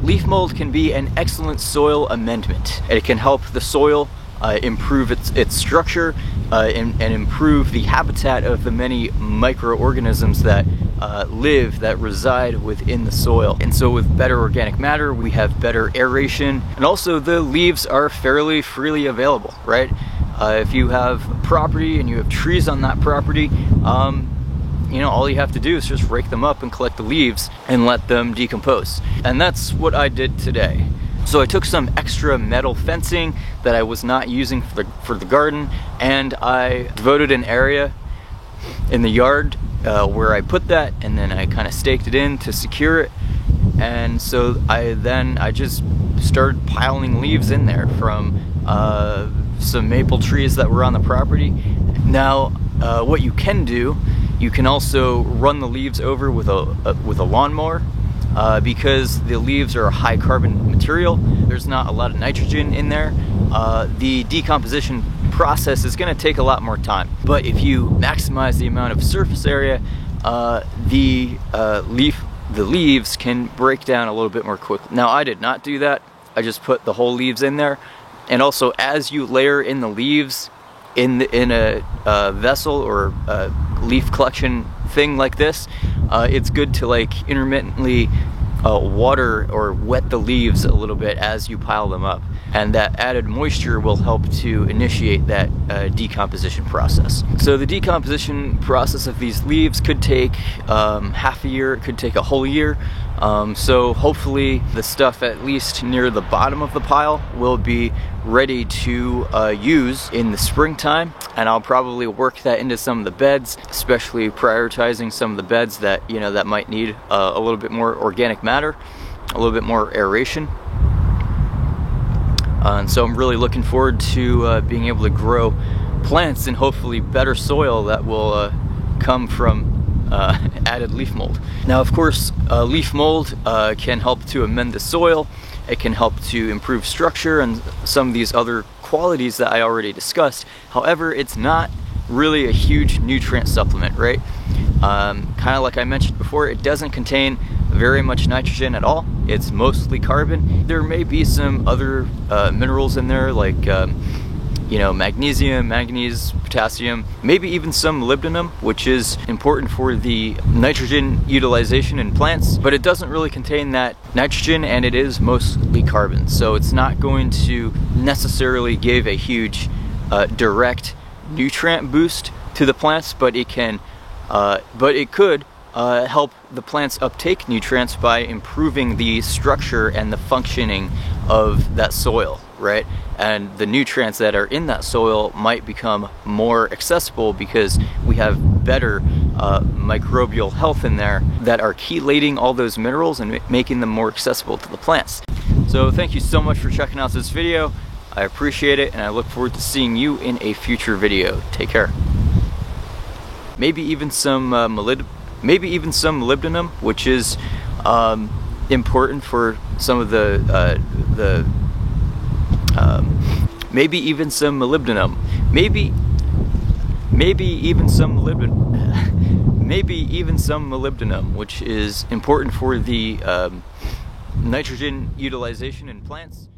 leaf mold can be an excellent soil amendment. It can help the soil improve its structure and improve the habitat of the many microorganisms that reside within the soil. And so with better organic matter, we have better aeration, and also the leaves are fairly freely available, right? If you have property and you have trees on that property, you know, all you have to do is just rake them up and collect the leaves and let them decompose. And that's what I did today. So I took some extra metal fencing that I was not using for the garden, and I devoted an area in the yard where I put that, and then I kind of staked it in to secure it. And so I just started piling leaves in there from some maple trees that were on the property. Now what you can do, you can also run the leaves over with a lawnmower. Because the leaves are a high carbon material, there's not a lot of nitrogen in there. The decomposition process is going to take a lot more time. But if you maximize the amount of surface area, the leaves can break down a little bit more quickly. Now I did not do that. I just put the whole leaves in there. And also, as you layer in the leaves in a vessel or a leaf collection thing like this, it's good to like intermittently water or wet the leaves a little bit as you pile them up, and that added moisture will help to initiate that decomposition process. So the decomposition process of these leaves could take half a year, it could take a whole year. So hopefully the stuff at least near the bottom of the pile will be ready to use in the springtime, and I'll probably work that into some of the beds, especially prioritizing some of the beds that, you know, that might need a little bit more organic matter, a little bit more aeration. And so I'm really looking forward to being able to grow plants in hopefully better soil that will come from added leaf mold. Now, of course, leaf mold can help to amend the soil. It can help to improve structure and some of these other qualities that I already discussed. However, it's not really a huge nutrient supplement, right? Kind of like I mentioned before, it doesn't contain very much nitrogen at all. It's mostly carbon. There may be some other minerals in there, like you know, magnesium, manganese, potassium, maybe even some molybdenum, which is important for the nitrogen utilization in plants, but it doesn't really contain that nitrogen, and it is mostly carbon. So it's not going to necessarily give a huge direct nutrient boost to the plants, but it can, but it could help the plants uptake nutrients by improving the structure and the functioning of that soil, right? And the nutrients that are in that soil might become more accessible because we have better microbial health in there that are chelating all those minerals and making them more accessible to the plants. So thank you so much for checking out this video. I appreciate it, and I look forward to seeing you in a future video. Take care. Maybe even some molybdenum, which is important for some of maybe even some molybdenum. Maybe even some molybdenum, which is important for the nitrogen utilization in plants.